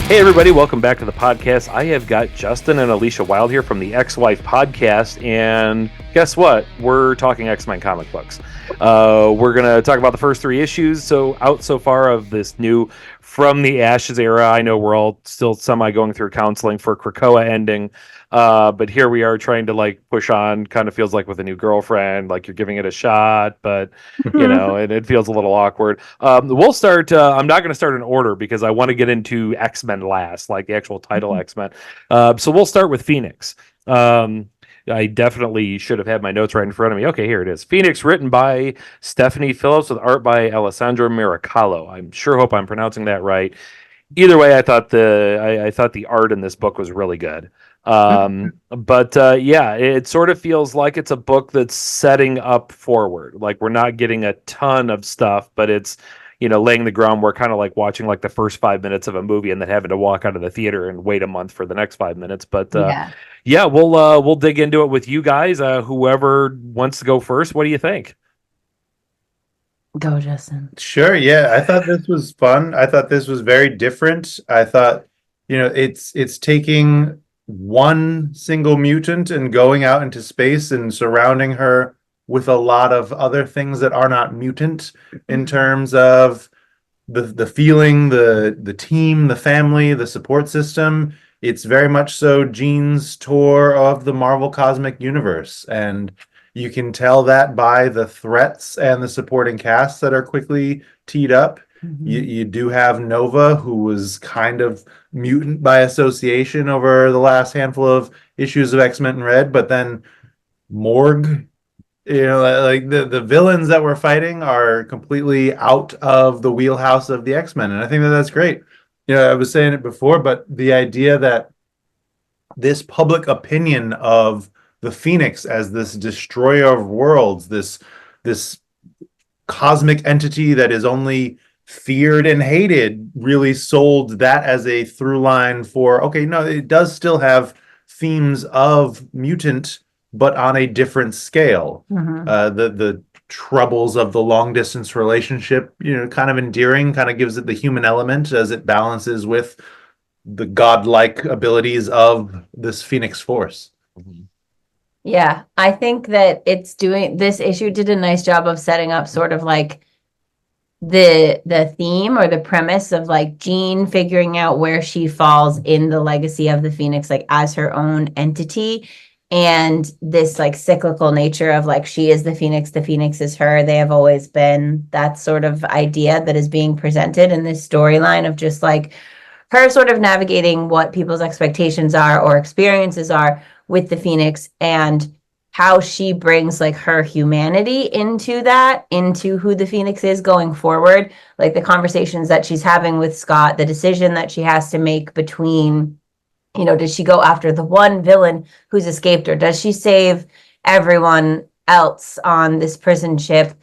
Hey everybody, welcome back to the podcast. I have got Justin and Alicia Wild here from the Ex-Wife podcast, and guess what? We're talking X-Men comic books. We're going to talk about the first three issues so far of this new From the Ashes era. I know we're all still semi going through counseling for Krakoa ending, but here we are trying to push on. Kind of feels like with a new girlfriend, like you're giving it a shot, but it feels a little awkward. We'll start. I'm not going to start in order because I want to get into X-Men last, like the actual title X-Men. So we'll start with Phoenix. I definitely should have had my notes right in front of me. Okay, here it is. Phoenix, written by Stephanie Phillips with art by Alessandro Miracalo. I'm sure hope I'm pronouncing that right. Either way, I thought the art in this book was really good. But it sort of feels like it's a book that's setting up forward. Like we're not getting a ton of stuff, but it's laying the groundwork, kind of like watching like the first 5 minutes of a movie and then having to walk out of the theater and wait a month for the next 5 minutes. But we'll dig into it with you guys. Whoever wants to go first, what do you think? Go, Justin. Sure, yeah. I thought this was fun. I thought this was very different. I thought, it's taking one single mutant and going out into space and surrounding her with a lot of other things that are not mutant in terms of the feeling, the team, the family, the support system. It's very much so Jean's tour of the Marvel Cosmic Universe, and you can tell that by the threats and the supporting casts that are quickly teed up. You do have Nova, who was kind of mutant by association over the last handful of issues of X-Men Red, but then Morg, like the villains that we're fighting are completely out of the wheelhouse of the X-Men, and I think that that's great. I was saying it before, but the idea that this public opinion of the Phoenix as this destroyer of worlds, this cosmic entity that is only feared and hated, really sold that as a through line for, okay, no, it does still have themes of mutant, but on a different scale. The troubles of the long distance relationship, kind of endearing, kind of gives it the human element as it balances with the godlike abilities of this Phoenix Force. Yeah, I think that this issue did a nice job of setting up sort of like the theme or the premise of like Jean figuring out where she falls in the legacy of the Phoenix, like as her own entity, and this like cyclical nature of like she is the Phoenix is her, they have always been. That sort of idea that is being presented in this storyline of just like her sort of navigating what people's expectations are or experiences are with the Phoenix, and how she brings like her humanity into who the Phoenix is going forward, like the conversations that she's having with Scott, the decision that she has to make between, does she go after the one villain who's escaped, or does she save everyone else on this prison ship?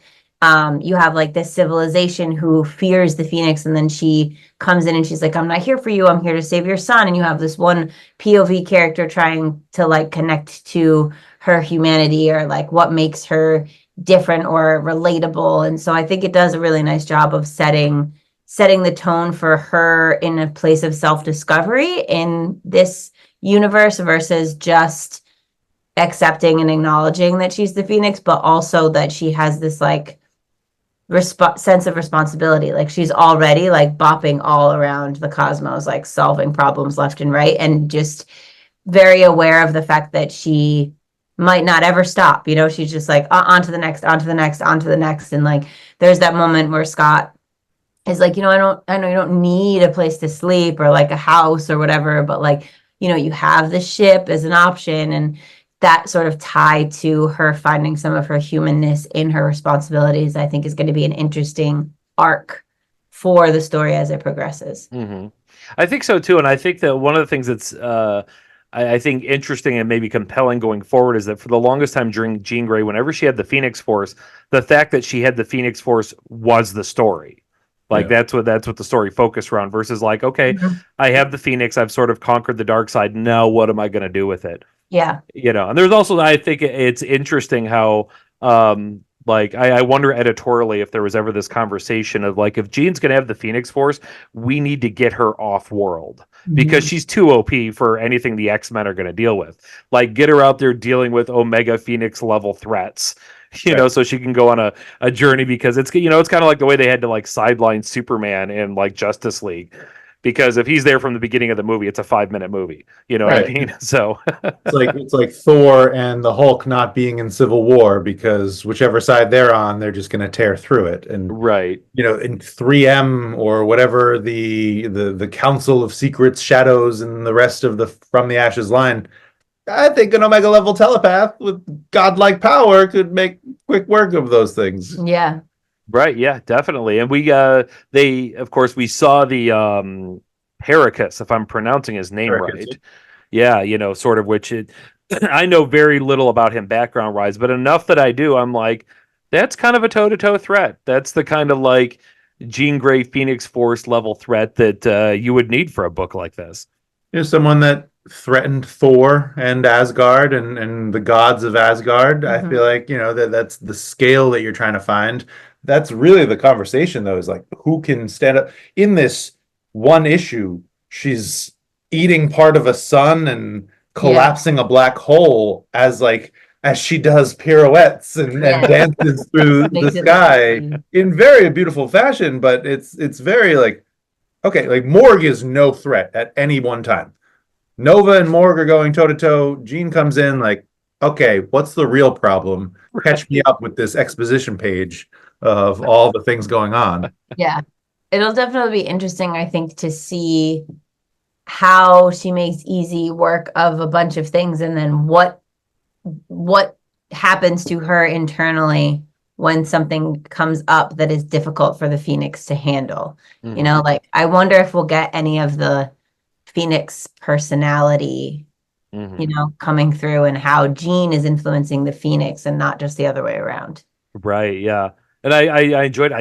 You have like this civilization who fears the Phoenix, and then she comes in and she's like, I'm not here for you, I'm here to save your son. And you have this one POV character trying to like connect to her humanity, or like what makes her different or relatable. And so I think it does a really nice job of setting the tone for her in a place of self-discovery in this universe versus just accepting and acknowledging that she's the Phoenix, but also that she has this like sense of responsibility. Like she's already like bopping all around the cosmos, like solving problems left and right, and just very aware of the fact that she might not ever stop. She's just like on to the next, on to the next, on to the next. And like there's that moment where Scott is like, I know you don't need a place to sleep or like a house or whatever, but like, you have the ship as an option. And that sort of tie to her finding some of her humanness in her responsibilities, I think is going to be an interesting arc for the story as it progresses. I think so too. And I think that one of the things that's I think interesting and maybe compelling going forward is that for the longest time during Jean Grey, whenever she had the Phoenix Force, the fact that she had the Phoenix Force was the story. Like that's what the story focused around, versus like, okay, I have the Phoenix, I've sort of conquered the dark side. Now what am I going to do with it? Yeah. And there's also, I think it's interesting how Like, I wonder editorially if there was ever this conversation of like, if Jean's going to have the Phoenix Force, we need to get her off world because she's too OP for anything the X-Men are going to deal with. Like, get her out there dealing with Omega Phoenix level threats, Right. so she can go on a journey, because it's, it's kind of like the way they had to like sideline Superman in like Justice League. Because if he's there from the beginning of the movie, it's a 5-minute movie. You know what I Right. mean? So, It's like Thor and the Hulk not being in Civil War, because whichever side they're on, they're just going to tear through it. And right. in 3M or whatever, the Council of Secrets, Shadows, and the rest of the From the Ashes line, I think an Omega level telepath with godlike power could make quick work of those things. Yeah. Right, yeah, definitely. And they, of course, we saw the Heracus, if I'm pronouncing his name Heracus, right. Yeah, sort of, which I know very little about him background wise, but enough that I do, I'm like, that's kind of a toe-to-toe threat. That's the kind of like Jean Grey Phoenix Force level threat that you would need for a book like this. Someone that threatened Thor and Asgard and the gods of Asgard. I feel like, that's the scale that you're trying to find. That's really the conversation, though, is like, who can stand up in this one issue? She's eating part of a sun and collapsing a black hole as she does pirouettes and dances through the sky in very beautiful fashion, but it's very like, okay, like Morg is no threat at any one time. Nova and Morg are going toe to toe. Jean comes in like, okay, what's the real problem? Catch me up with this exposition page of all the things going on. Yeah. It'll definitely be interesting, I think, to see how she makes easy work of a bunch of things, and then what happens to her internally when something comes up that is difficult for the Phoenix to handle. Like, I wonder if we'll get any of the Phoenix personality, coming through, and how Jean is influencing the Phoenix and not just the other way around. Right, yeah. And I enjoyed it.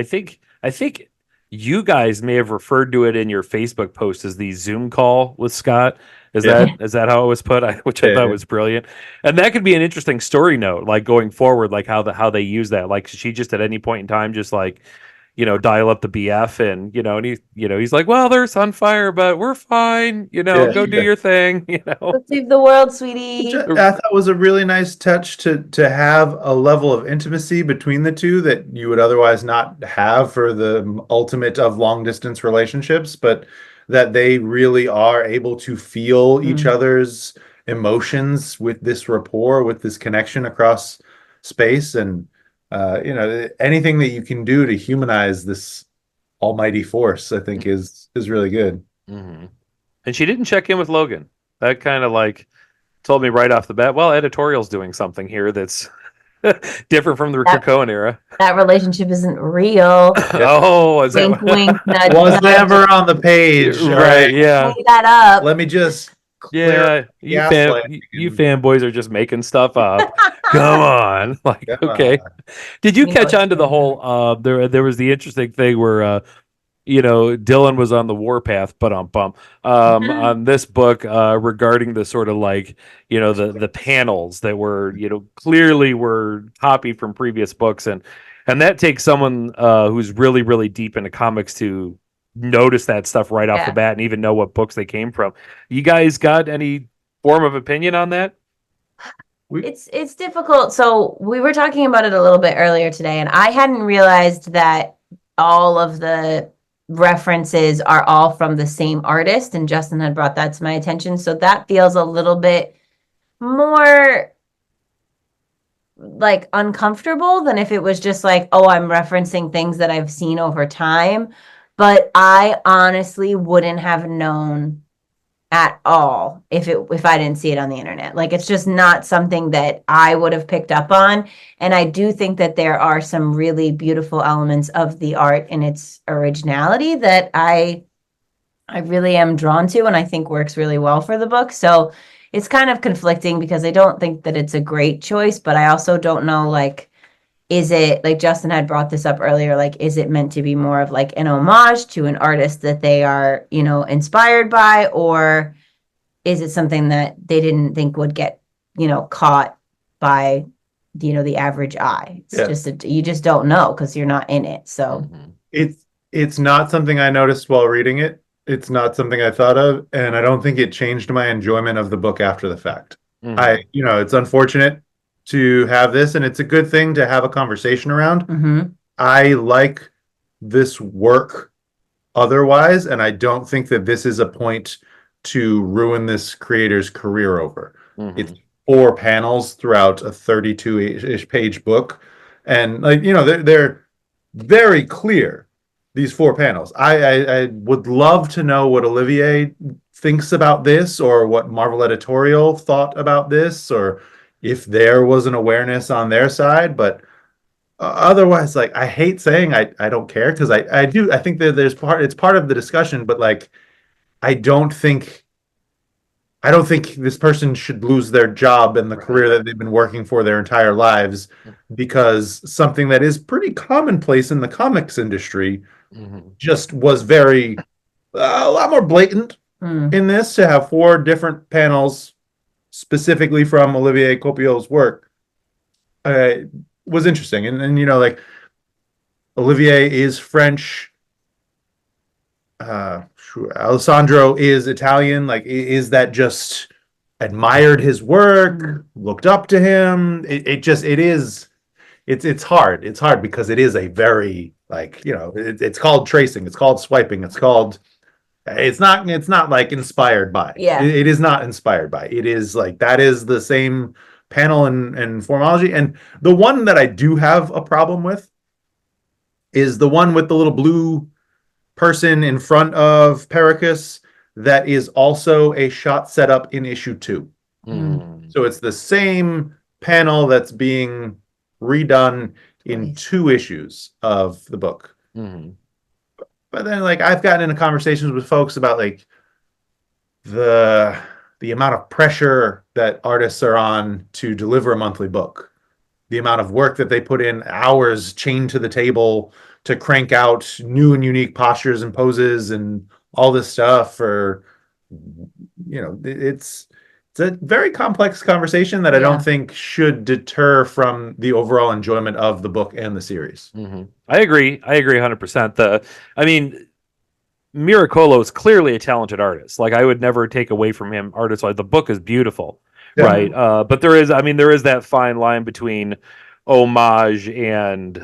I think you guys may have referred to it in your Facebook post as the Zoom call with Scott. Is that how it was put? Which I thought was brilliant. And that could be an interesting story note, like going forward, like how they use that. Like, she just at any point in time just like, dial up the BF, and and he's like, well, they're on fire, but we're fine. Go do your thing. Let's save the world, sweetie. Which I thought was a really nice touch to have a level of intimacy between the two that you would otherwise not have for the ultimate of long distance relationships, but that they really are able to feel each other's emotions with this rapport, with this connection across space. And anything that you can do to humanize this almighty force, I think is really good. Mm-hmm. And she didn't check in with Logan. That kind of like told me right off the bat, well, editorial's doing something here that's different from the Krakoan era. That relationship isn't real. Oh, is wink, that wink, nudge, Was nudge. never on the page. Right, yeah. Clean that up. Let me just Yeah, you fanboys are just making stuff up. Come on. Like, okay. Did you catch on to the whole there was the interesting thing where Dylan was on the warpath, but on this book regarding the sort of like, the panels that were, clearly were copied from previous books, and that takes someone who's really, really deep into comics to notice that stuff right off the bat and even know what books they came from. You guys got any form of opinion on that? It's difficult. So we were talking about it a little bit earlier today, and I hadn't realized that all of the references are all from the same artist, and Justin had brought that to my attention. So that feels a little bit more like uncomfortable than if it was just like, oh, I'm referencing things that I've seen over time. But I honestly wouldn't have known at all if I didn't see it on the internet. Like, it's just not something that I would have picked up on. And I do think that there are some really beautiful elements of the art in its originality that I really am drawn to, and I think works really well for the book. So it's kind of conflicting because I don't think that it's a great choice, but I also don't know, like, is it, like Justin had brought this up earlier, like, is it meant to be more of like an homage to an artist that they are, inspired by, or is it something that they didn't think would get, caught by the average eye. It's Yeah. just you just don't know because you're not in it. So It's not something I noticed while reading it. It's not something I thought of, and I don't think it changed my enjoyment of the book after the fact. It's unfortunate to have this, and it's a good thing to have a conversation around. I like this work otherwise, and I don't think that this is a point to ruin this creator's career over. It's 4 panels throughout a 32-ish page book, and they're very clear, these 4 panels. I would love to know what Olivier thinks about this, or what Marvel editorial thought about this, or if there was an awareness on their side. But otherwise, like, I hate saying I don't care, because I think that it's part of the discussion, but like, I don't think this person should lose their job and the career that they've been working for their entire lives because something that is pretty commonplace in the comics industry just was a lot more blatant in this, to have 4 different panels specifically from Olivier Coipel's work. Was interesting. And like, Olivier is French. Alessandro is Italian. Like, is that just admired his work, looked up to him? It's hard. It's hard because it is a very, like, it's called tracing. It's called swiping. It's not like inspired by. Yeah. It is not inspired by. It is like, that is the same panel and formology. And the one that I do have a problem with is the one with the little blue person in front of Pericus that is also a shot set up in issue 2. So it's the same panel that's being redone in 2 issues of the book. But then, like, I've gotten into conversations with folks about, like, the amount of pressure that artists are on to deliver a monthly book, the amount of work that they put in, hours chained to the table to crank out new and unique postures and poses and all this stuff. It's a very complex conversation that I don't think should deter from the overall enjoyment of the book and the series. I agree 100%. Miracolo is clearly a talented artist. Like, I would never take away from him artists. Like, the book is beautiful, right? But there is that fine line between homage and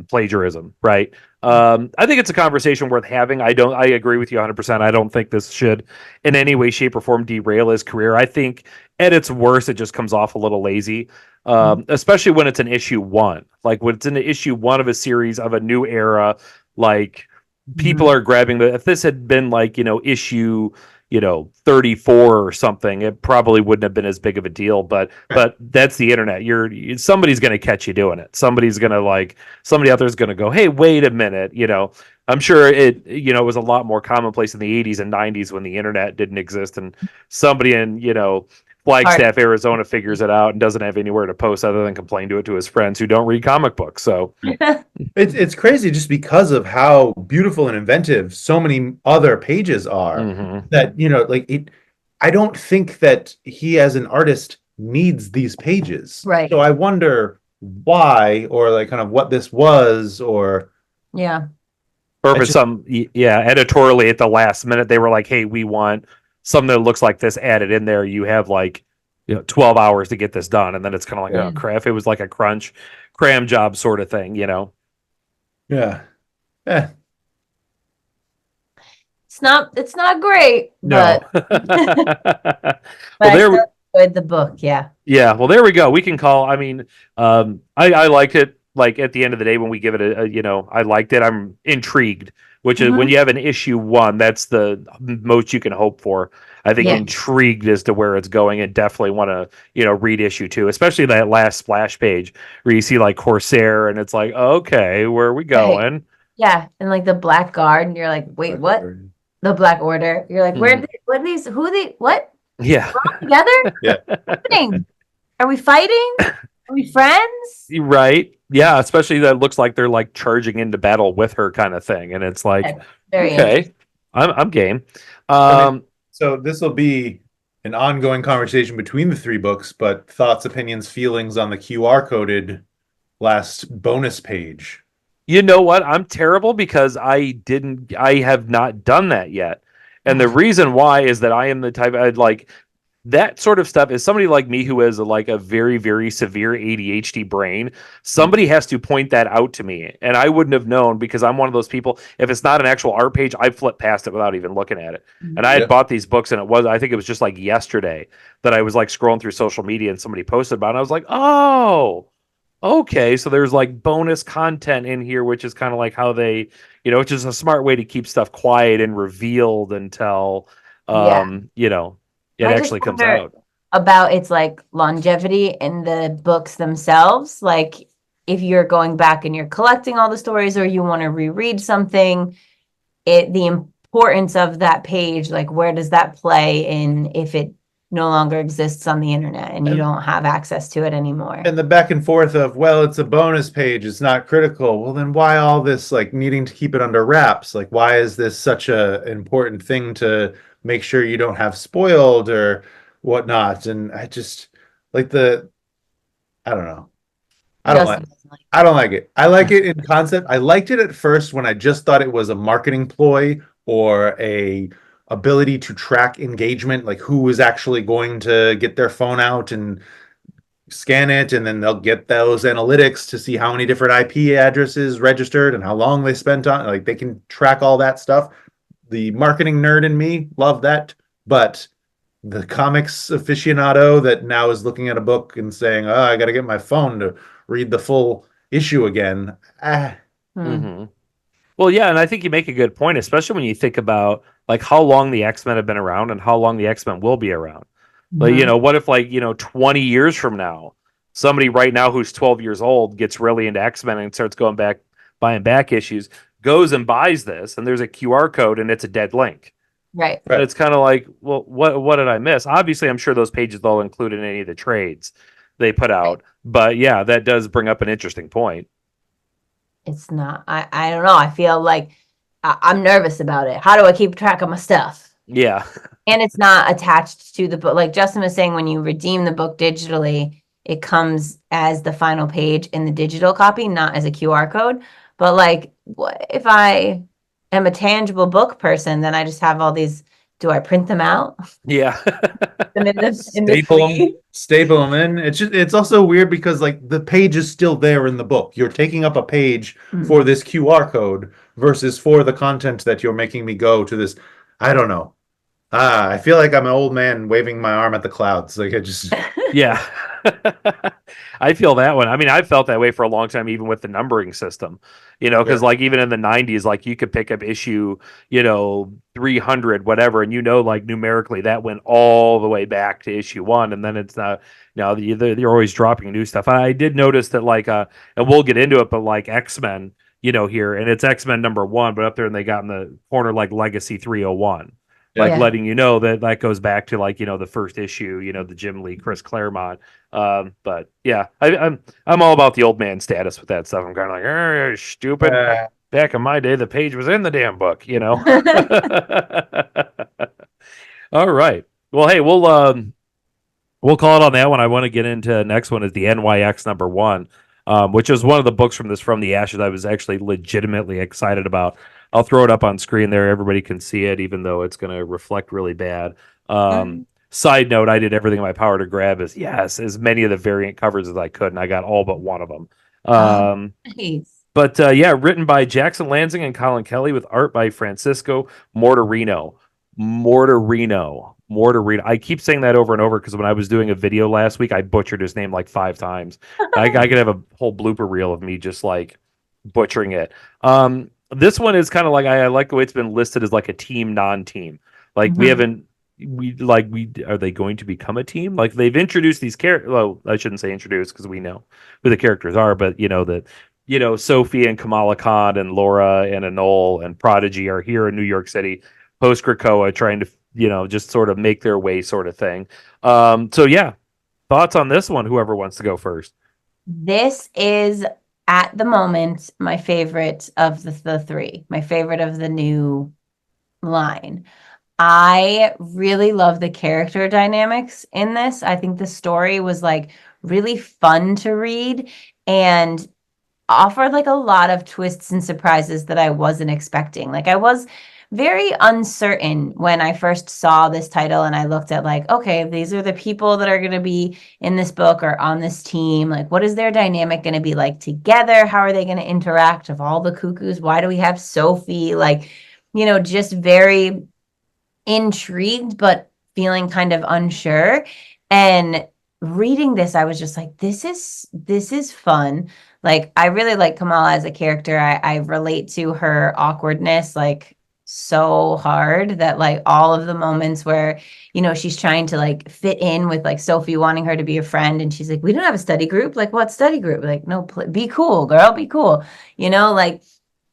plagiarism, right? I think it's a conversation worth having. I agree with you 100%. I don't think this should in any way, shape, or form derail his career. I think at its worst, it just comes off a little lazy, especially when it's an issue 1. Like, when it's in the issue 1 of a series of a new era, like, people are grabbing if this had been like, issue 34 or something, it probably wouldn't have been as big of a deal. But that's the internet. Somebody's going to catch you doing it. Somebody out there's going to go, hey, wait a minute. I'm sure it was a lot more commonplace in the 80s and 90s when the internet didn't exist, and somebody in Flagstaff, Arizona figures it out and doesn't have anywhere to post other than complain to his friends who don't read comic books. So it's crazy just because of how beautiful and inventive so many other pages are that, I don't think that he as an artist needs these pages. Right. So I wonder why, or like kind of what this was, or or if it's editorially at the last minute, they were like, hey, we want something that looks like this added in there. You have 12 hours to get this done. And then it's kind of like, oh crap. It was like a cram job sort of thing, Yeah. It's not great, no. but I still enjoyed the book. Yeah. Well, there we go. We can call, I liked it. Like, at the end of the day, when we give it I liked it. I'm intrigued, which is when you have an issue 1, that's the most you can hope for. I think intrigued as to where it's going, and definitely want to, read issue 2, especially that last splash page where you see like Corsair, and it's like, okay, where are we going? Right. Yeah. And like the Black Guard, and you're like, wait, what? The Black Order. You're like, what? Yeah. We're all together? Yeah. What's happening? Are we fighting? Are we friends? Right. Yeah, especially that looks like they're like charging into battle with her kind of thing, and it's like, Very okay, I'm game. So this will be an ongoing conversation between the three books, but thoughts, opinions, feelings on the QR coded last bonus page. You know what? I'm terrible because I have not done that yet. And the reason why is that I am the type I'd like that sort of stuff is somebody like me who has like a very, very severe ADHD brain. Somebody has to point that out to me. And I wouldn't have known because I'm one of those people. If it's not an actual art page, I flip past it without even looking at it. And I had Yep. bought these books and I think it was just like yesterday that I was like scrolling through social media and somebody posted about it. And I was like, oh, okay, so there's like bonus content in here, which is kind of like how they, which is a smart way to keep stuff quiet and revealed until, Yeah. it I just actually comes wonder out. about its like longevity in the books themselves. Like if you're going back and you're collecting all the stories or you want to reread something, the importance of that page, like where does that play in if it no longer exists on the internet and you don't have access to it anymore? And the back and forth of, well, it's a bonus page, it's not critical. Well, then why all this like needing to keep it under wraps? Like, why is this such a important thing to make sure you don't have spoiled or whatnot? And I just like I don't know. I don't like Justin doesn't like I don't like it. I like it in concept. I liked it at first when I just thought it was a marketing ploy or a ability to track engagement, like who is actually going to get their phone out and scan it, and then they'll get those analytics to see how many different IP addresses registered and how long they spent on. Like they can track all that stuff. The marketing nerd in me love that, but the comics aficionado that now is looking at a book and saying, "Oh, I got to get my phone to read the full issue again." Mm-hmm. Well, yeah, and I think you make a good point, especially when you think about like how long the X-Men have been around and how long the X-Men will be around. Like, what if like, 20 years from now, somebody right now who's 12 years old gets really into X-Men and starts going back, buying back issues, goes and buys this, and there's a QR code and it's a dead link. Right. And it's kind of like, well, what did I miss? Obviously, I'm sure those pages they'll include in any of the trades they put out. But yeah, that does bring up an interesting point. It's not, I don't know. I feel like I'm nervous about it. How do I keep track of my stuff? Yeah. And it's not attached to the book. Like Justin was saying, when you redeem the book digitally, it comes as the final page in the digital copy, not as a QR code. But like, what if I am a tangible book person, then I just have all these. Do I print them out? Yeah. Them in the Staple them, sleeve? staple them in. It's also weird because like the page is still there in the book. You're taking up a page for this QR code versus for the content that you're making me go to this. I don't know. I feel like I'm an old man waving my arm at the clouds. Like I just Yeah. I feel that one. I mean, I felt that way for a long time, even with the numbering system, because like even in the 90s, like you could pick up issue, 300, whatever, and like numerically that went all the way back to issue one. And then it's not, you're always dropping new stuff. I did notice that, like, and we'll get into it, but like X-Men, here, and it's X-Men #1, but up there and they got in the corner like Legacy 301. Like letting you know that goes back to like the first issue, the Jim Lee, Chris Claremont. But yeah, I'm all about the old man status with that stuff. I'm kind of like, stupid. Back in my day, the page was in the damn book, All right. Well, hey, we'll call it on that one. I want to get into next one is the NYX #1, which is one of the books from the Ashes I was actually legitimately excited about. I'll throw it up on screen there. Everybody can see it, even though it's going to reflect really bad. Side note, I did everything in my power to grab as many of the variant covers as I could, and I got all but one of them. Nice. But yeah, written by Jackson Lansing and Colin Kelly with art by Francisco Mortarino. I keep saying that over and over because when I was doing a video last week, I butchered his name like 5 times. I could have a whole blooper reel of me just like butchering it. This one is kind of like I like the way it's been listed as like a team, non-team. Like we are they going to become a team? Like they've introduced these characters. Well, I shouldn't say introduced because we know who the characters are, but Sophie and Kamala Khan and Laura and Anole and Prodigy are here in New York City post Krakoa trying to just sort of make their way sort of thing. So yeah, thoughts on this one, whoever wants to go first. This is at the moment my favorite of the three, my favorite of the new line. I really love the character dynamics in this. I think the story was like really fun to read and offered like a lot of twists and surprises that I wasn't expecting. Like I was very uncertain when I first saw this title and I looked at like, okay, these are the people that are going to be in this book or on this team. Like, what is their dynamic going to be like together? How are they going to interact? Of all the cuckoos, why do we have Sophie? Like, just very intrigued, but feeling kind of unsure. And reading this, I was just like, this is fun. Like, I really like Kamala as a character. I relate to her awkwardness like so hard that like all of the moments where she's trying to like fit in with like Sophie wanting her to be a friend, and she's like, we don't have a study group. Like, what study group? Like, no, be cool, girl, be cool. Like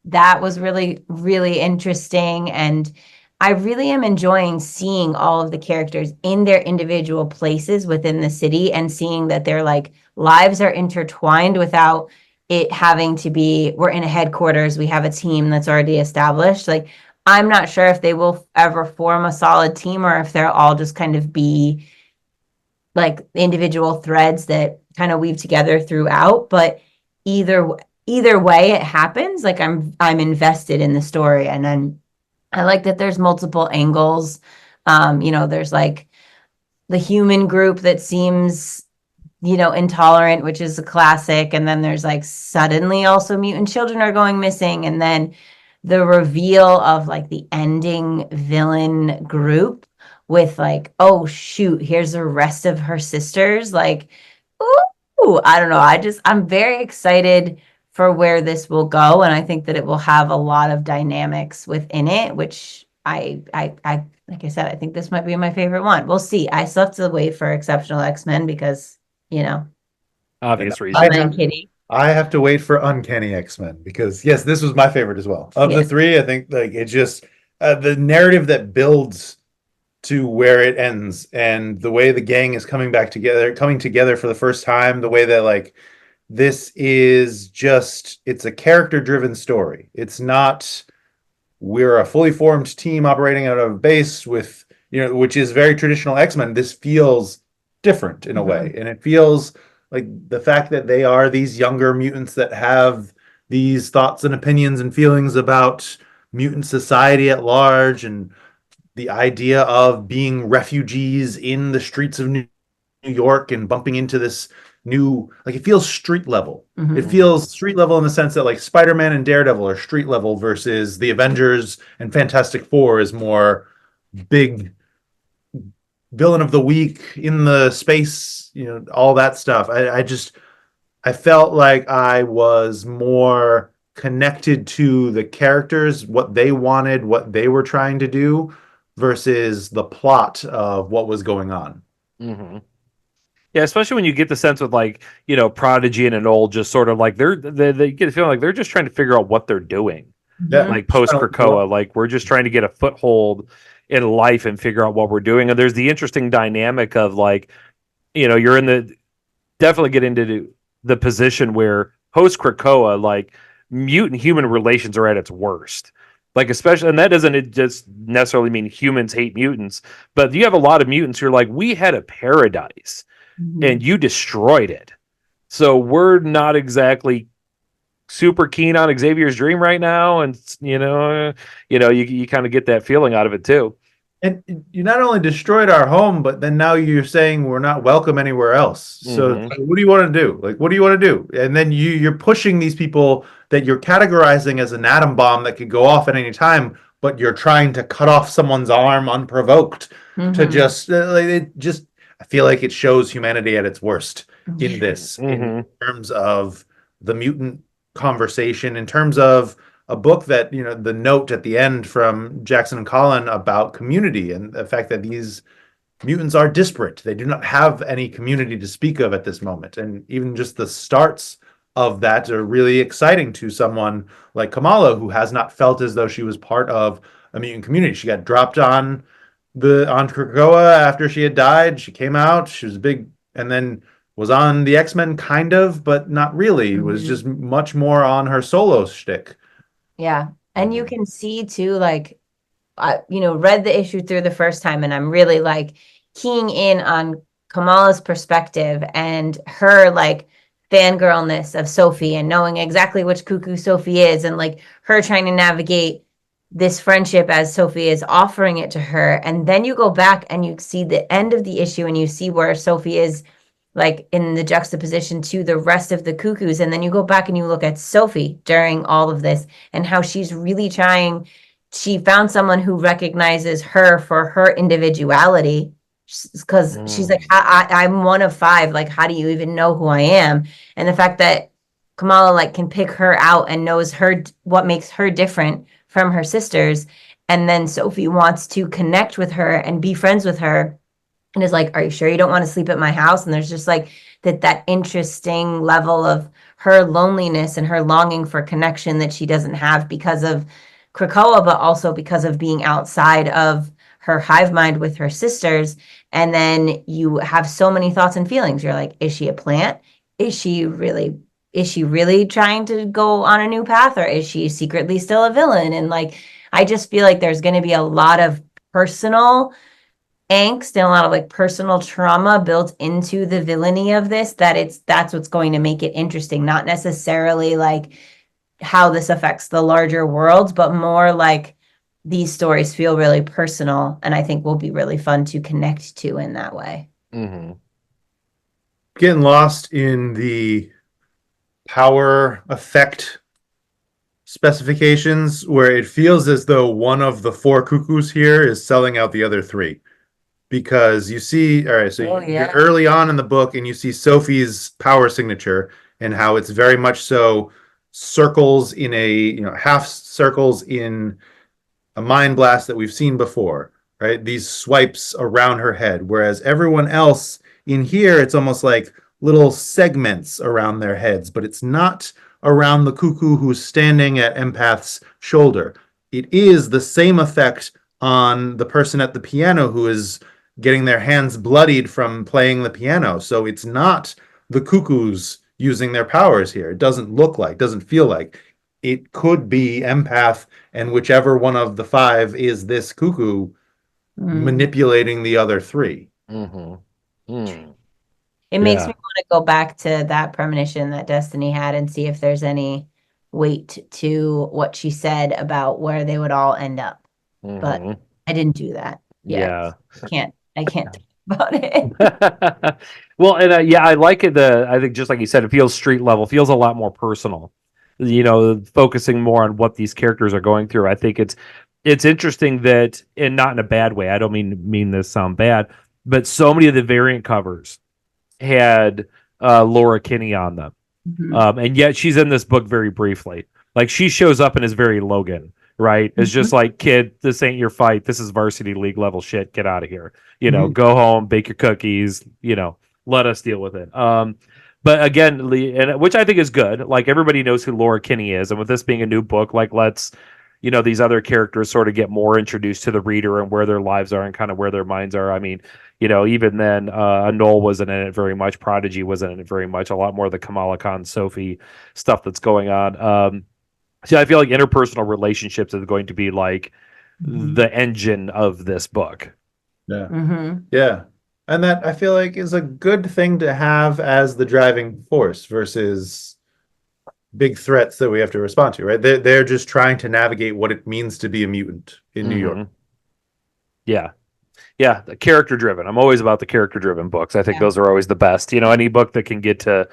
that was really really interesting. And I really am enjoying seeing all of the characters in their individual places within the city and seeing that their like lives are intertwined without it having to be, we're in a headquarters, we have a team that's already established. Like, I'm not sure if they will ever form a solid team or if they'll all just kind of be like individual threads that kind of weave together throughout. But either either way it happens, like I'm invested in the story. And then I like that there's multiple angles. There's like the human group that seems, intolerant, which is a classic. And then there's like suddenly also mutant children are going missing. And then the reveal of like the ending villain group with like, oh shoot, here's the rest of her sisters. Like, ooh, I don't know. I'm very excited for where this will go, and I think that it will have a lot of dynamics within it, which I like I said, I think this might be my favorite one. We'll see. I still have to wait for Exceptional X-Men because, Obvious I reasons. have, Kitty. I have to wait for Uncanny X-Men because yes, this was my favorite as well. Of the Yes. three, I think like it just the narrative that builds to where it ends and the way the gang is coming together for the first time, the way that like this is just it's a character driven story. It's not we're a fully formed team operating out of a base with which is very traditional X-Men. This feels different in a way, and it feels like the fact that they are these younger mutants that have these thoughts and opinions and feelings about mutant society at large, and the idea of being refugees in the streets of New York and bumping into this new, like it feels street level. It feels street level in the sense that like Spider-Man and Daredevil are street level versus the Avengers and Fantastic Four is more big villain of the week in the space, all that stuff. I felt like I was more connected to the characters, what they wanted, what they were trying to do versus the plot of what was going on. Mm-hmm. Yeah, especially when you get the sense with like, Prodigy and Enola just sort of like they get the feeling like they're just trying to figure out what they're doing. Yeah. Like post Krakoa, like we're just trying to get a foothold in life and figure out what we're doing. And there's the interesting dynamic of like, you're in the definitely get into the position where post Krakoa, like mutant human relations are at its worst. Like especially, and that doesn't just necessarily mean humans hate mutants, but you have a lot of mutants who are like, we had a paradise and you destroyed it. So we're not exactly super keen on Xavier's dream right now, and you kind of get that feeling out of it too. And you not only destroyed our home, but then now you're saying we're not welcome anywhere else. So what do you want to do? Like, what do you want to do? And then you're pushing these people that you're categorizing as an atom bomb that could go off at any time, but you're trying to cut off someone's arm unprovoked to just I feel like it shows humanity at its worst in this, in terms of the mutant conversation, in terms of a book that, the note at the end from Jackson and Colin about community and the fact that these mutants are disparate. They do not have any community to speak of at this moment. And even just the starts of that are really exciting to someone like Kamala, who has not felt as though she was part of a mutant community. She got dropped on Krakoa after she had died. She came out, she was big, and then was on the X-Men kind of, but not really. It was just much more on her solo shtick. Yeah. And you can see too, like read the issue through the first time, and I'm really like keying in on Kamala's perspective and her like fangirlness of Sophie and knowing exactly which cuckoo Sophie is, and like her trying to navigate this friendship as Sophie is offering it to her. And then you go back and you see the end of the issue and you see where Sophie is like in the juxtaposition to the rest of the cuckoos. And then you go back and you look at Sophie during all of this and how she's really trying. She found someone who recognizes her for her individuality, because she's like, I'm one of five. Like, how do you even know who I am? And the fact that Kamala like can pick her out and knows her what makes her different from her sisters. And then Sophie wants to connect with her and be friends with her and is like, are you sure you don't want to sleep at my house? And there's just like that interesting level of her loneliness and her longing for connection that she doesn't have because of Krakoa, but also because of being outside of her hive mind with her sisters. And then you have so many thoughts and feelings. You're like, is she a plant? Is she really trying to go on a new path, or is she secretly still a villain? And like, I just feel like there's going to be a lot of personal angst and a lot of like personal trauma built into the villainy of this, that's what's going to make it interesting, not necessarily like how this affects the larger world, but more like these stories feel really personal, and I think will be really fun to connect to in that way. Mm-hmm. Getting lost in the power effect specifications where it feels as though one of the four cuckoos here is selling out the other three. Because you see, all right, so you're early on in the book and you see Sophie's power signature and how it's very much so circles in half circles in a mind blast that we've seen before, right? These swipes around her head, whereas everyone else in here, it's almost like little segments around their heads, but it's not around the cuckoo who's standing at Empath's shoulder. It is the same effect on the person at the piano who is getting their hands bloodied from playing the piano. So it's not the cuckoos using their powers here. It doesn't feel like. It could be Empath and whichever one of the five is this cuckoo manipulating the other three. Mm-hmm. Mm. It makes me want to go back to that premonition that Destiny had and see if there's any weight to what she said about where they would all end up. Mm-hmm. But I didn't do that. Yeah. I can't talk about it. Well, and I like it. I think just like you said, it feels street level, feels a lot more personal. Focusing more on what these characters are going through. I think it's interesting that, and not in a bad way. I don't mean this sound bad, but so many of the variant covers had Laura Kinney on them, and yet she's in this book very briefly. Like, she shows up and is very Logan. Right? It's just like, kid, this ain't your fight. This is varsity league level shit. Get out of here. Go home, bake your cookies, let us deal with it. But again, and which I think is good. Like, everybody knows who Laura Kinney is. And with this being a new book, like, let's, these other characters sort of get more introduced to the reader and where their lives are and kind of where their minds are. I mean, even then, Anole wasn't in it very much. Prodigy wasn't in it very much. A lot more of the Kamala Khan, Sophie stuff that's going on. So I feel like interpersonal relationships is going to be like the engine of this book. Yeah. Yeah. And that, I feel like, is a good thing to have as the driving force versus big threats that we have to respond to, right? They're just trying to navigate what it means to be a mutant in New York. Yeah. Yeah, the character driven. I'm always about the character driven books. I think those are always the best. Any book that can get to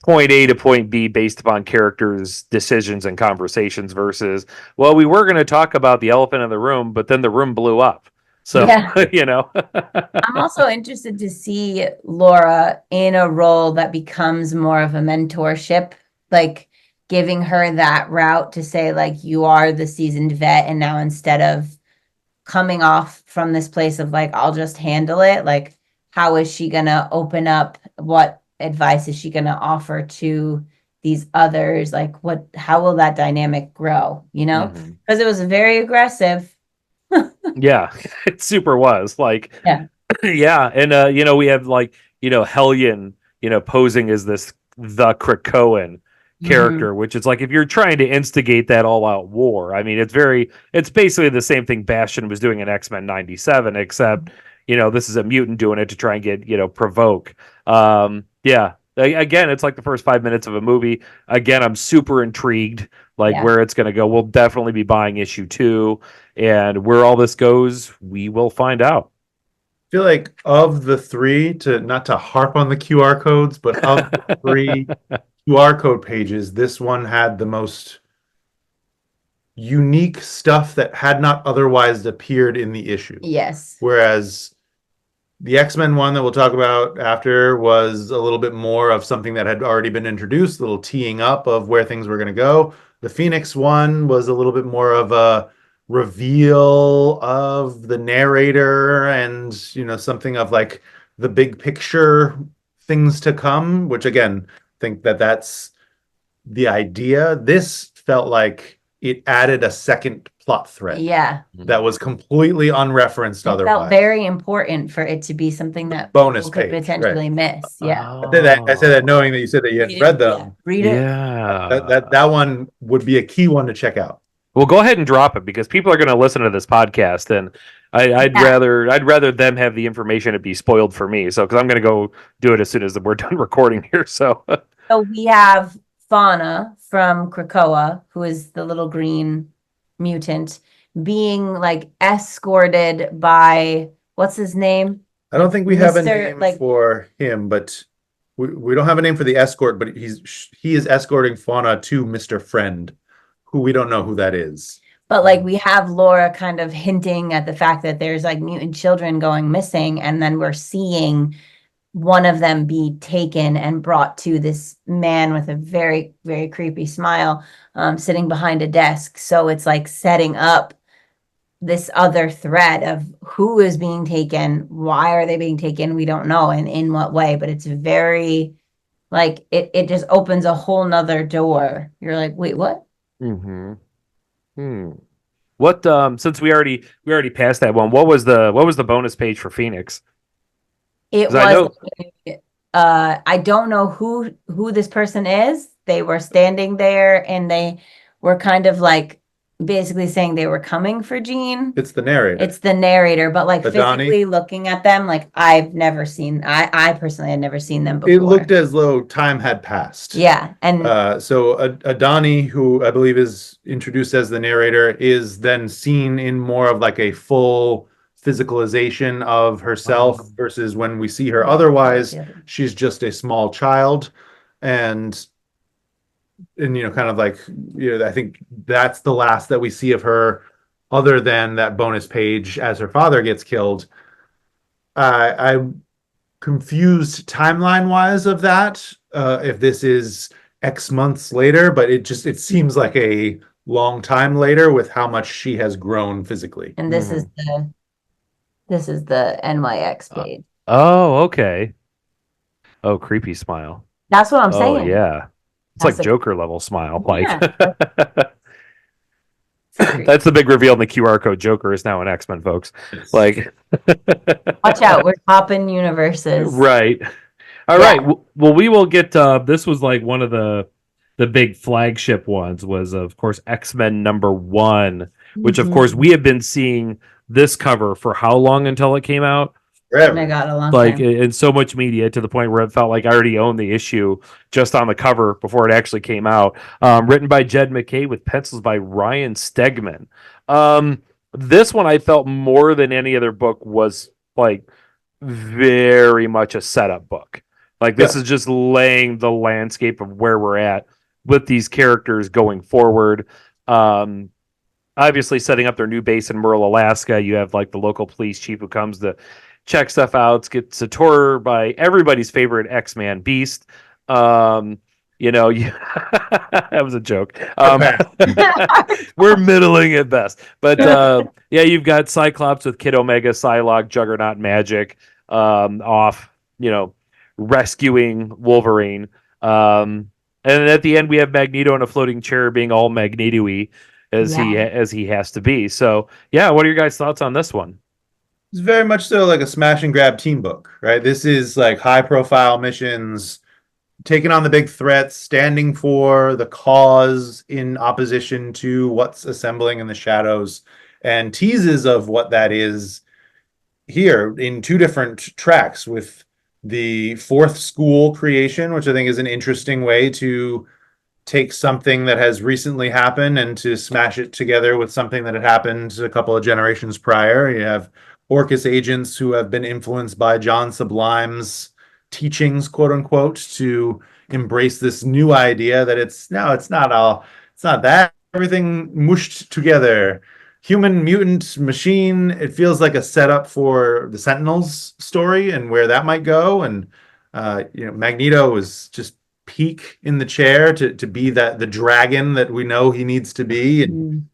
point A to point B based upon characters' decisions and conversations versus, well, we were going to talk about the elephant in the room, but then the room blew up. So, I'm also interested to see Laura in a role that becomes more of a mentorship, like giving her that route to say, like, you are the seasoned vet. And now, instead of coming off from this place of like, I'll just handle it, like, how is she going to open up? What advice is she going to offer to these others? Like, how will that dynamic grow? Because it was very aggressive. Yeah, it super was like, and we have like, Hellion, posing as the Krakoan, character, which is like if you're trying to instigate that all-out war, I mean, it's basically the same thing Bastion was doing in X-Men 97, except this is a mutant doing it to try and get provoke. Yeah. Again, it's like the first 5 minutes of a movie. Again, I'm super intrigued, like where it's going to go. We'll definitely be buying issue 2, and where all this goes, we will find out. I feel like of the three, not to harp on the QR codes, but of the three QR code pages, this one had the most unique stuff that had not otherwise appeared in the issue. Yes. Whereas the X-Men one that we'll talk about after was a little bit more of something that had already been introduced, a little teeing up of where things were going to go. The Phoenix one was a little bit more of a reveal of the narrator and something of like the big picture things to come, which again, think that's the idea. This felt like it added a second plot thread that was completely unreferenced otherwise. It felt very important for it to be something that bonus people could page, potentially miss. I said that knowing that you said that you hadn't read them. Read it. That one would be a key one to check out. Well, go ahead and drop it because people are going to listen to this podcast, and I'd rather them have the information and be spoiled for me. So, because I'm going to go do it as soon as we're done recording here. So we have Fauna from Krakoa, who is the little green mutant, being like escorted by what's his name? I don't think we have a name for him, but we don't have a name for the escort. But he is escorting Fauna to Mr. Friend, who we don't know who that is. But like we have Laura kind of hinting at the fact that there's like mutant children going missing, and then we're seeing one of them be taken and brought to this man with a very, very creepy smile, sitting behind a desk. So it's like setting up this other thread of who is being taken, why are they being taken, we don't know, and in what way. But it's very like it just opens a whole nother door. You're like, wait, what? What since we already passed that one, what was the bonus page for Phoenix? It was I don't know who this person is. They were standing there and they were kind of like basically saying they were coming for Jean. It's the narrator. But like physically looking at them, like I personally had never seen them before. It looked as though time had passed. Yeah. And so Adani, who I believe is introduced as the narrator, is then seen in more of like a full physicalization of herself versus when we see her otherwise, she's just a small child. And kind of like, I think that's the last that we see of her other than that bonus page as her father gets killed. I'm confused timeline wise of that, if this is X months later, but it seems like a long time later with how much she has grown physically. And this is the NYX page. Oh, okay. Oh, creepy smile. That's what I'm saying. Oh, yeah. It's like Joker level smile. Yeah. That's the big reveal in the QR code. Joker is now an X-Men, folks. Like, watch out, we're popping universes. Right. All right. Well, we will get. This was like one of the big flagship ones. Was of course X-Men #1, which of course we have been seeing this cover for how long until it came out? Oh my God, a long time. In so much media to the point where it felt like I already owned the issue just on the cover before it actually came out. Written by Jed McKay with pencils by Ryan Stegman. This one I felt more than any other book was like very much a setup book. Like this is just laying the landscape of where we're at with these characters going forward. Obviously setting up their new base in Merle, Alaska. You have like the local police chief who comes to check stuff out, gets a tour by everybody's favorite X-Man Beast. That was a joke. We're middling at best. But you've got Cyclops with Kid Omega, Psylocke, Juggernaut, Magic, off, rescuing Wolverine. And at the end we have Magneto in a floating chair being all Magneto-y as he has to be. So what are your guys' thoughts on this one? It's very much so like a smash and grab team book, right? This is like high profile missions, taking on the big threats, standing for the cause in opposition to what's assembling in the shadows, and teases of what that is here in two different tracks, with the fourth school creation, which I think is an interesting way to take something that has recently happened and to smash it together with something that had happened a couple of generations prior. You have Orcus agents who have been influenced by John Sublime's teachings, quote unquote, to embrace this new idea that it's not that everything mushed together. Human, mutant, machine. It feels like a setup for the Sentinels story and where that might go. And Magneto was just peak in the chair to be the dragon that we know he needs to be. And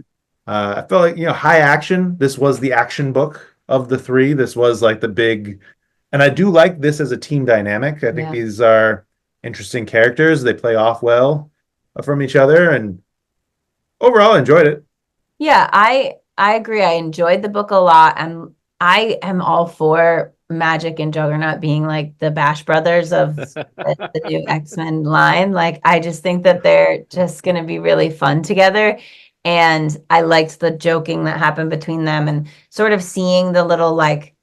I felt like, high action. This was the action book of the three. This was like the big, and I do like this as a team dynamic. I think these are interesting characters. They play off well from each other, and overall I enjoyed it. Yeah, I agree. I enjoyed the book a lot, and I am all for Magic and Juggernaut being like the Bash Brothers of the new X-Men line. Like, I just think that they're just going to be really fun together. And I liked the joking that happened between them and sort of seeing the little like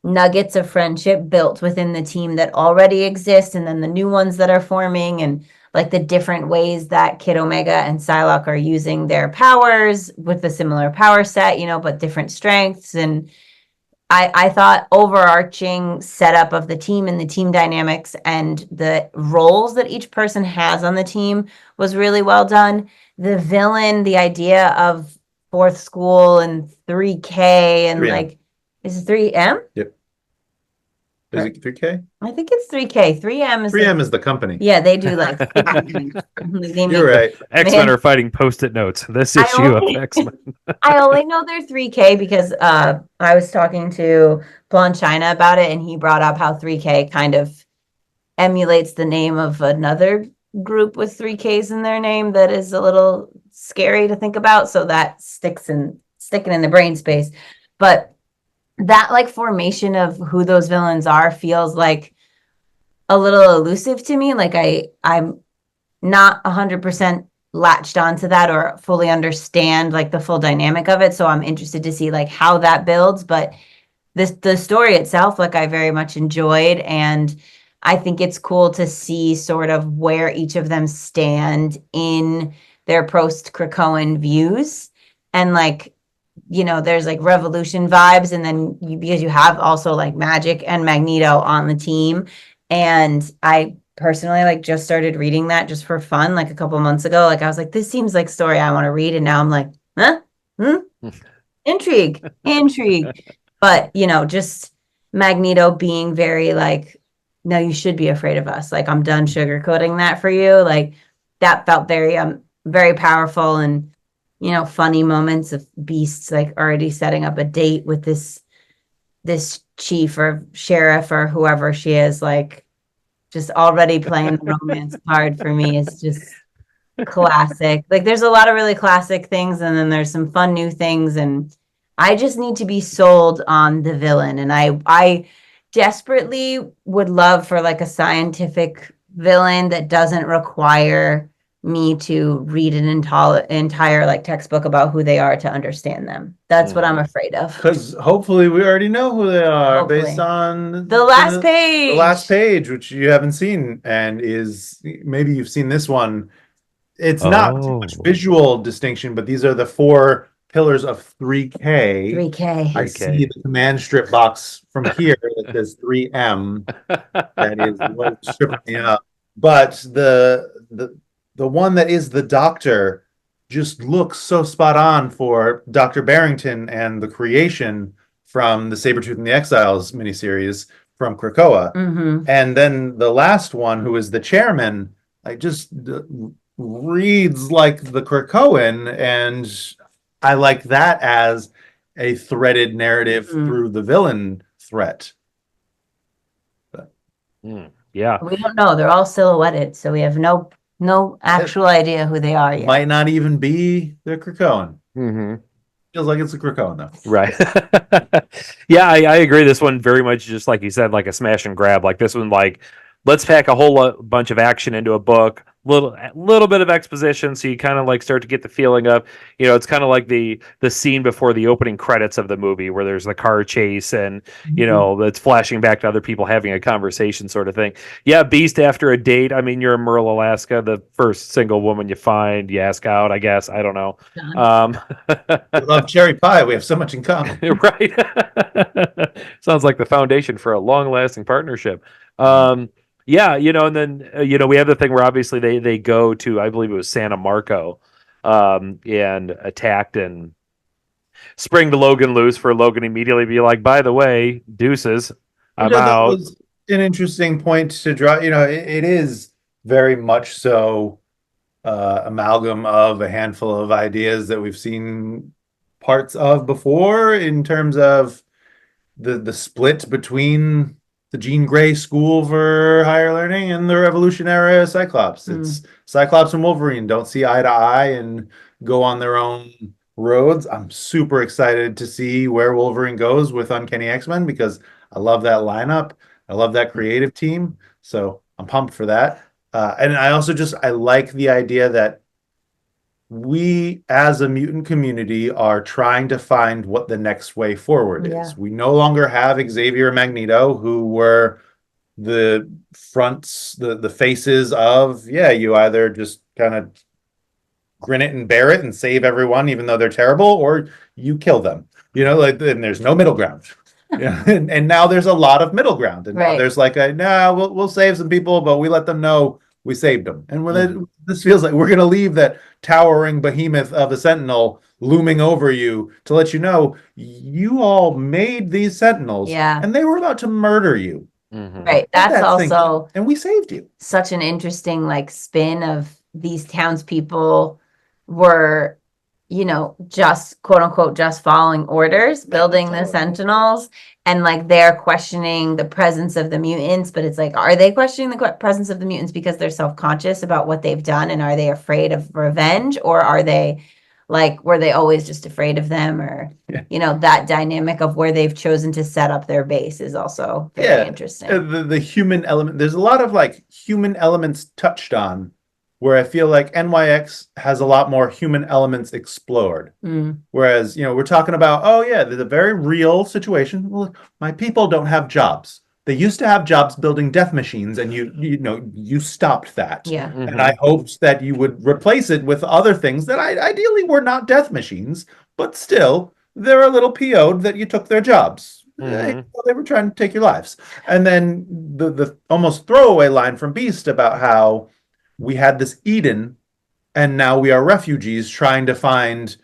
nuggets of friendship built within the team that already exist, and then the new ones that are forming, and like the different ways that Kid Omega and Psylocke are using their powers with a similar power set, but different strengths. And I thought overarching setup of the team and the team dynamics and the roles that each person has on the team was really well done. The villain, the idea of fourth school and 3K and 3M. like, is it 3M? Yep. Is it 3K? I think it's 3K. 3M is 3M is the company. Yeah, they do like You're right. X-Men are fighting post-it notes. This issue of X-Men. I only know they're 3K because I was talking to Blonde China about it, and he brought up how 3K kind of emulates the name of another group with 3Ks in their name that is a little scary to think about. So that sticking in the brain space. But that like formation of who those villains are feels like a little elusive to me. Like I'm not 100% latched onto that or fully understand like the full dynamic of it. So I'm interested to see like how that builds. But the story itself, like I very much enjoyed, and I think it's cool to see sort of where each of them stand in their post-Krakoan views. And like, there's like revolution vibes, and then because you have also like Magic and Magneto on the team. And I personally like just started reading that just for fun, like a couple months ago. Like I was like, this seems like story I want to read. And now I'm like, intrigue. But, just Magneto being very like, no, you should be afraid of us. Like, I'm done sugarcoating that for you. Like, that felt very, very powerful, and, funny moments of Beasts like already setting up a date with this chief or sheriff or whoever she is, like just already playing the romance card for me is just classic. Like, there's a lot of really classic things, and then there's some fun new things, and I just need to be sold on the villain. And I desperately would love for like a scientific villain that doesn't require me to read an entire like textbook about who they are to understand them. That's what I'm afraid of. Because hopefully we already know who they are based on the last page, which you haven't seen, and is maybe you've seen this one. It's not too much visual distinction, but these are the 4 pillars of 3K. 3K. I see the command strip box from here that says 3M. That is what's stripping me up. But the one that is the Doctor just looks so spot on for Dr. Barrington and the creation from the Sabretooth and the Exiles miniseries from Krakoa. Mm-hmm. And then the last one, who is the chairman, like just reads like the Krakoan, and I like that as a threaded narrative through the villain threat. Yeah. We don't know. They're all silhouetted, so we have no actual idea who they are yet. Might not even be the Krakoan. Mm-hmm. Feels like it's a Krakoan though. Right. Yeah, I agree. This one very much just like you said, like a smash and grab. Like this one, like let's pack a bunch of action into a book, little bit of exposition, so you kind of like start to get the feeling of, it's kind of like the scene before the opening credits of the movie where there's the car chase and it's flashing back to other people having a conversation, sort of thing. Yeah, Beast after a date. I mean, you're in Merle, Alaska, the first single woman you find, you ask out, I guess. I don't know. We love cherry pie. We have so much in common. Right. Sounds like the foundation for a long-lasting partnership. Yeah, and then we have the thing where obviously they go to, I believe it was Santa Marco, and attacked and spring the Logan loose for Logan immediately be like, by the way, deuces, I'm out. That was an interesting point to draw. It is very much so amalgam of a handful of ideas that we've seen parts of before in terms of the split between the Jean Grey school for higher learning and the Revolution era Cyclops. It's Cyclops and Wolverine don't see eye to eye and go on their own roads. I'm super excited to see where Wolverine goes with Uncanny X-Men because I love that lineup. I love that creative team. So I'm pumped for that. And I also I like the idea that we as a mutant community are trying to find what the next way forward is. We no longer have Xavier and Magneto, who were the fronts, the faces of, you either just kind of grin it and bear it and save everyone, even though they're terrible, or you kill them. And there's no middle ground. And now there's a lot of middle ground. And now there's like we'll save some people, but we let them know we saved them. And when this feels like we're going to leave that towering behemoth of a Sentinel looming over you to let you know you all made these Sentinels and they were about to murder you. Right. That's also and we saved you. Such an interesting spin of these townspeople were, just quote unquote, just following orders, building the Sentinels, and they're questioning the presence of the mutants. But it's are they questioning the presence of the mutants because they're self-conscious about what they've done, and are they afraid of revenge, or are they were they always just afraid of them, or that dynamic of where they've chosen to set up their base is also very interesting. The human element, there's a lot of human elements touched on, where I feel like NYX has a lot more human elements explored. Whereas, we're talking about, the very real situation. Well, my people don't have jobs. They used to have jobs building death machines, and you stopped that. Yeah. And I hoped that you would replace it with other things that ideally were not death machines, but still, they're a little PO'd that you took their jobs. They were trying to take your lives. And then the almost throwaway line from Beast about how we had this Eden, and now we are refugees trying to find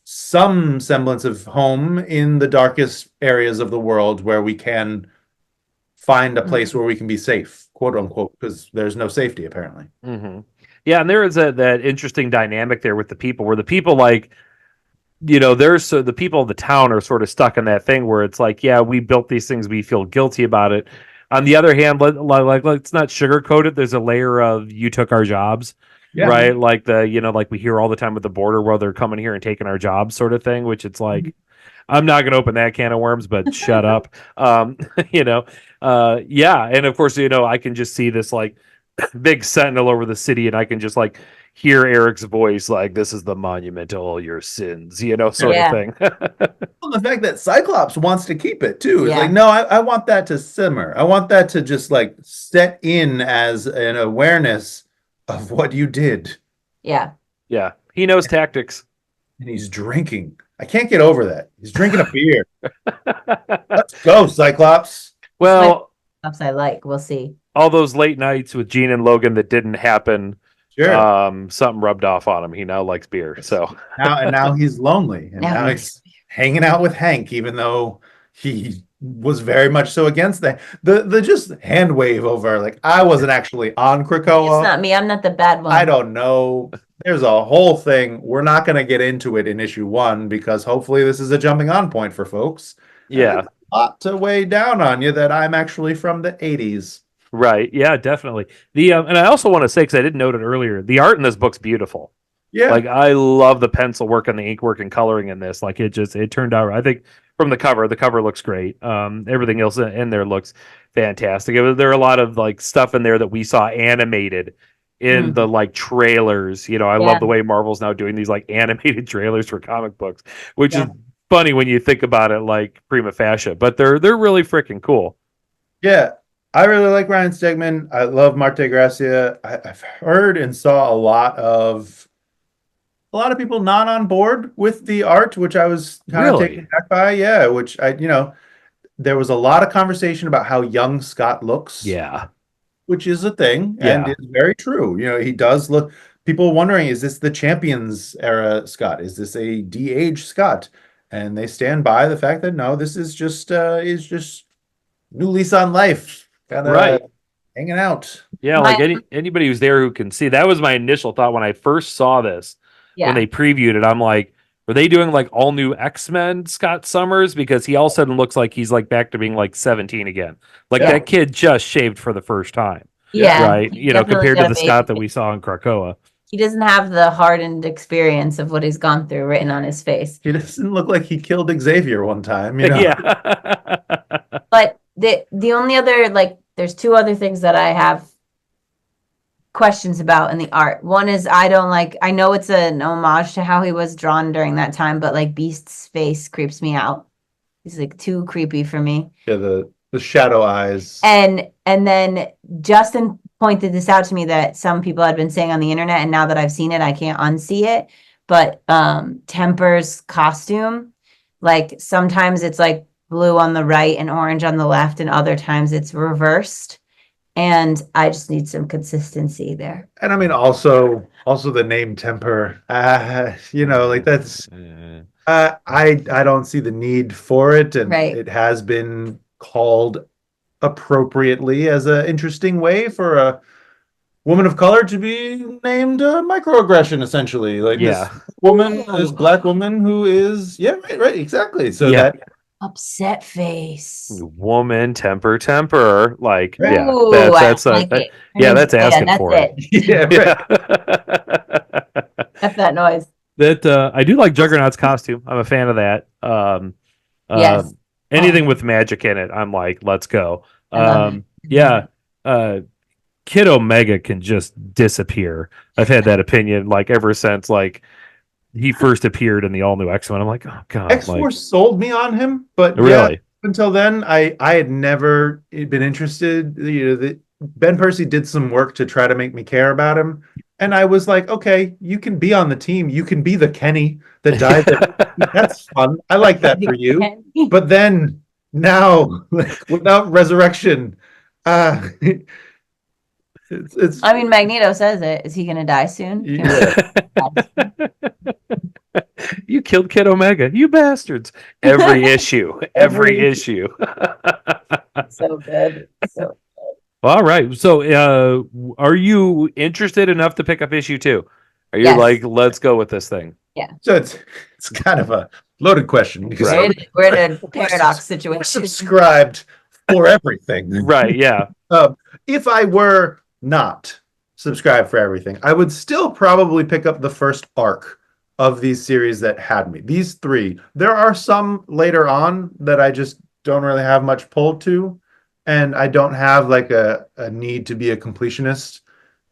some semblance of home in the darkest areas of the world where we can find a place where we can be safe, quote unquote, because there's no safety apparently. Yeah, and there is that interesting dynamic there with the people, where the people the people of the town are sort of stuck in that thing where it's we built these things, we feel guilty about it. On the other hand, let's not sugarcoat it. There's a layer of you took our jobs, right? We hear all the time with the border where they're coming here and taking our jobs, sort of thing. Which it's I'm not going to open that can of worms, but shut up, and of course, I can just see this big sentinel over the city, and I can just hear Eric's voice, this is the monument to all your sins, sort of thing. Well, the fact that Cyclops wants to keep it too. It's no, I want that to simmer. I want that to just set in as an awareness of what you did. Yeah. Yeah. He knows tactics. And he's drinking. I can't get over that. He's drinking a beer. Let's go, Cyclops. Well, I we'll see. All those late nights with Jean and Logan that didn't happen. Sure. Something rubbed off on him. He now likes beer. So now he's lonely, and now he's hanging out with Hank, even though he was very much so against that. The just hand wave over, I wasn't actually on Krakoa. It's not me. I'm not the bad one. I don't know. There's a whole thing. We're not going to get into it in issue 1 because hopefully this is a jumping on point for folks. Yeah. And a lot to weigh down on you that I'm actually from the 80s. Right. Yeah, definitely. And I also want to say, because I didn't note it earlier, the art in this book's beautiful. Yeah. I love the pencil work and the ink work and coloring in this. It turned out, I think, from the cover. The cover looks great. Everything else in there looks fantastic. There are a lot of like stuff in there that we saw animated in the like trailers. I love Yeah. the way Marvel's now doing these like animated trailers for comic books, which is Yeah. funny when you think about it like prima facie, but they're really freaking cool. Yeah, I really like Ryan Stegman. I love Marte Gracia. I've heard and saw a lot of people not on board with the art, which I was kind of taken Really? back by. Yeah, which there was a lot of conversation about how young Scott looks, Yeah. which is a thing and Yeah. is very true. He does look. People wondering, is this the Champions era Scott? Is this a de-aged Scott? And they stand by the fact that no, this is just new lease on life, kind of Right. hanging out. Yeah, like anybody who's there who can see. That was my initial thought when I first saw this. When Yeah. they previewed it, I'm like, are they doing like all new X-Men Scott Summers? Because he all of a sudden looks like he's like back to being like 17 again. Like Yeah. that kid just shaved for the first time. Yeah. Right. He definitely Compared to got the a Scott that baby. we saw in Krakoa. He doesn't have the hardened experience of what he's gone through written on his face. He doesn't look like he killed Xavier one time, Yeah. But the only other, like, there's two other things that I have questions about in the art. One is I know it's an homage to how he was drawn during that time, but like Beast's face creeps me out. He's like too creepy for me. Yeah, the shadow eyes. And then Justin pointed this out to me that some people had been saying on the internet, and now that I've seen it, I can't unsee it. But Temper's costume, like sometimes it's like blue on the right and orange on the left, and other times it's reversed. And I just need some consistency there. And I mean, also the name Temper. Like that's. I don't see the need for it, and Right. it has been called appropriately as an interesting way for a woman of color to be named a microaggression, essentially. Like Yeah. this black woman who is right, exactly. So Yeah. that Upset face. Woman, temper. Like, Right. yeah, Ooh, that's I like it. yeah, that's asking that's for it. it. yeah, right. That's that noise. That I do like Juggernaut's costume. I'm a fan of that. Yes. Anything with magic in it, I'm like, let's go. I love it. Yeah. Kid Omega can just disappear. I've had that opinion like ever since like he first appeared in the all new X-Men. I'm like, oh god, X-Force sold me on him, but really, until then, I had never been interested. Ben Percy did some work to try to make me care about him, and I was like, okay, you can be on the team. You can be the Kenny that died. That's fun. I like that for you. But then now, like, without resurrection, it's. I mean, Magneto says it. Is he going to die soon? Yeah. You killed Kid Omega, you bastards! Every issue. So good. So All right. So, are you interested enough to pick up issue 2? Are you Yes. like, let's go with this thing? So it's kind of a loaded question because we're in a paradox situation. subscribed for everything. Right. Yeah. If I were not subscribed for everything, I would still probably pick up the first arc of these series that had me. These 3. There are some later on that I just don't really have much pull to, and I don't have like a need to be a completionist.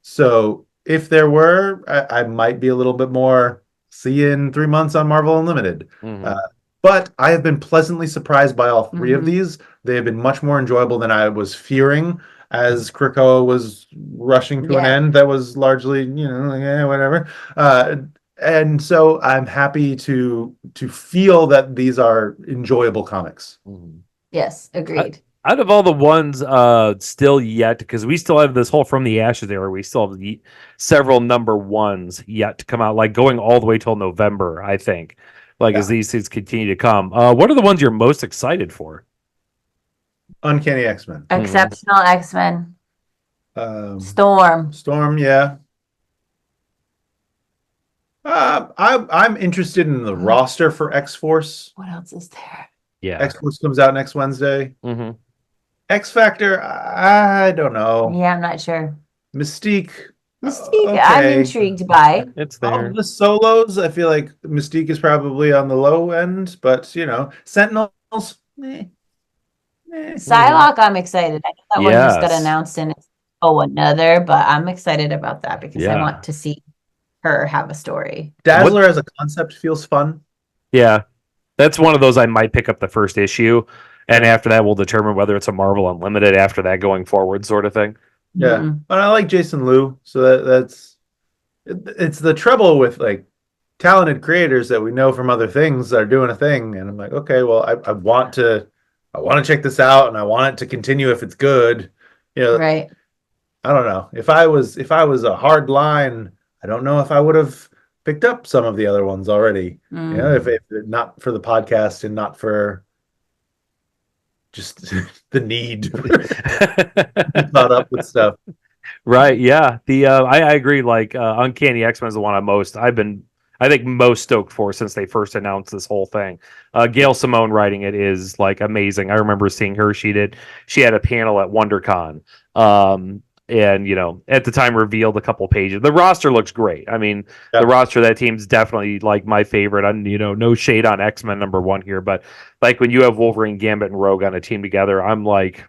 So if there were, I might be a little bit more see you in 3 months on Marvel Unlimited. Mhm. But I have been pleasantly surprised by all 3 of Mhm. these. They have been much more enjoyable than I was fearing as Krakoa was rushing to an Yeah. end. That was largely, like, whatever. And so I'm happy to feel that these are enjoyable comics. Mhm. Yes, agreed. Out of all the ones still yet, because we still have this whole From the Ashes era, we still have several number 1s yet to come out, like going all the way till November, I think. Like as these things continue to come. What are the ones you're most excited for? Uncanny X-Men. Exceptional X-Men. Storm. Storm, yeah. I'm interested in the roster for X-Force. What else is there? Yeah. X-Force comes out next Wednesday. Mm-hmm. X-Factor, I don't know. Yeah, I'm not sure. Mystique, Mystique, I'm Okay. intrigued by. It's Of there. the solos, I feel like Mystique is probably on the low end, but Sentinels, eh. Psylocke, I'm excited. I know that one just got Yes. announced and it's another, but I'm excited about that because I Yeah. want to see her have a story. What? Dazzler as a concept feels fun. Yeah. That's one of those I might pick up the first issue, and after that we'll determine whether it's a Marvel Unlimited after that going forward sort of thing. Yeah, Mhm. but I like Jason Liu, so it's the trouble with like talented creators that we know from other things that are doing a thing, and I'm like, okay, well, I want to check this out, and I want it to continue if it's good. Right. I don't know. If I was a hard line, I don't know if I would have picked up some of the other ones already. Mm. If not for the podcast and not for just the need to be caught up with stuff. Right, yeah. I agree. Like Uncanny X-Men is the one I think most stoked for since they first announced this whole thing. Gail Simone writing it is like amazing. I remember seeing her. She had a panel at WonderCon. And at the time revealed a couple pages. The roster looks great. I mean, the Yeah. roster of that team's definitely like my favorite. I'm no shade on X-Men #1 here, but like when you have Wolverine, Gambit, and Rogue on a team together, I'm like,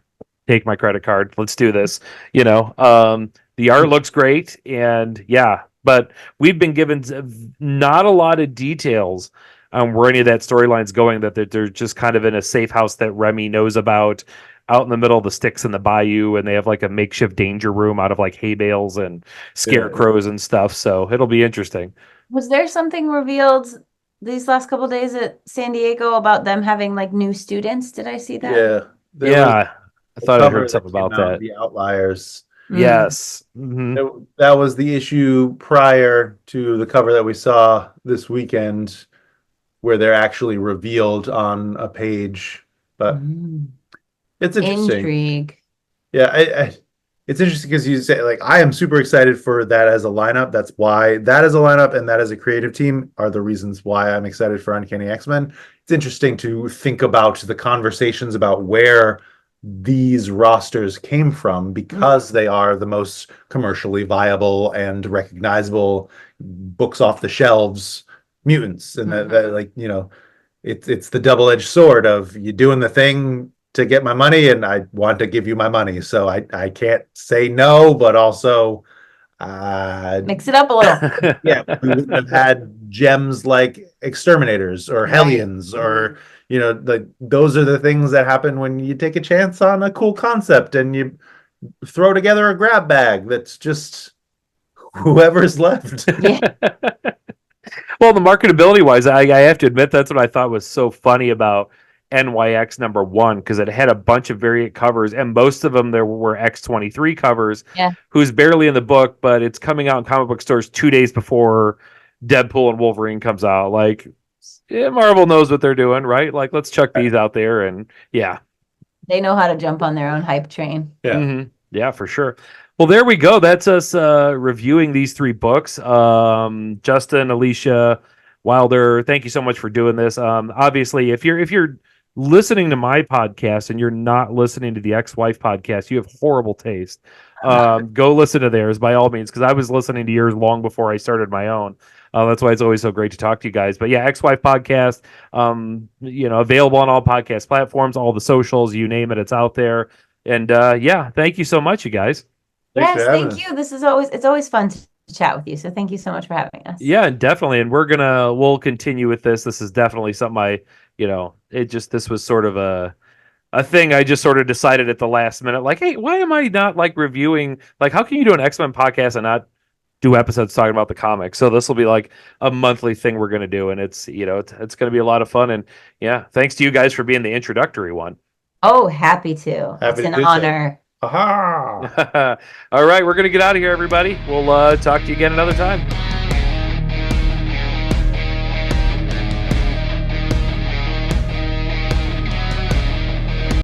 take my credit card. Let's do this. The art looks great, and yeah, but we've been given not a lot of details on where any of that storyline's going. That they're just kind of in a safe house that Remy knows about, out in the middle of the sticks in the bayou, and they have like a makeshift danger room out of like hay bales and scarecrows and stuff. So it'll be interesting. Was there something revealed these last couple days at San Diego about them having like new students? Did I see that? Yeah, there was Yeah, I a thought I heard cover something that came about out, that. The Outliers. Mm. Yes. Hmm. That was the issue prior to the cover that we saw this weekend, where they're actually revealed on a page. But Mm. it's interesting. Intrigue. Yeah, it's interesting because you say like I am super excited for that as a lineup. That's why that as a lineup and that as a creative team are the reasons why I'm excited for Uncanny X-Men. It's interesting to think about the conversations about where these rosters came from because they are the most commercially viable and recognizable books off the shelves mutants, and that like it's the double-edged sword of you doing the thing to get my money, and I want to give you my money, so I can't say no, but also Mix it up a little. yeah, we wouldn't have had gems like Exterminators or Right. Hellions or those are the things that happen when you take a chance on a cool concept and you throw together a grab bag that's just whoever's left. Yeah. Well, the marketability wise, I have to admit that's what I thought was so funny about NYX #1 because it had a bunch of variant covers, and most of them there were X-23 covers. Yeah. Who's barely in the book, but it's coming out in comic book stores 2 days before Deadpool and Wolverine comes out. Like, yeah, Marvel knows what they're doing, right? Like, let's chuck these out there, and yeah. They know how to jump on their own hype train. Yeah. Mm-hmm. Yeah, for sure. Well, there we go. That's us reviewing these 3 books. Justin, Alicia, Wilder, thank you so much for doing this. Obviously, if you're listening to my podcast and you're not listening to the Ex-Wife podcast, you have horrible taste. Go listen to theirs by all means, because I was listening to yours long before I started my own. That's why it's always so great to talk to you guys. But yeah, Ex-Wife podcast, available on all podcast platforms, all the socials, you name it, it's out there. And yeah, thank you so much, you guys. Yes, thank you. It's always fun to chat with you. So thank you so much for having us. Yeah, definitely. And we'll continue with this. This is definitely something this was sort of a thing I just sort of decided at the last minute, like, hey, why am I not like reviewing, like, how can you do an X-Men podcast and not do episodes talking about the comics? So this will be like a monthly thing we're going to do. And it's going to be a lot of fun. And yeah, thanks to you guys for being the introductory one. Oh, happy to. Happy It's to an do so. honor. Aha! All right, we're going to get out of here, everybody. We'll talk to you again another time.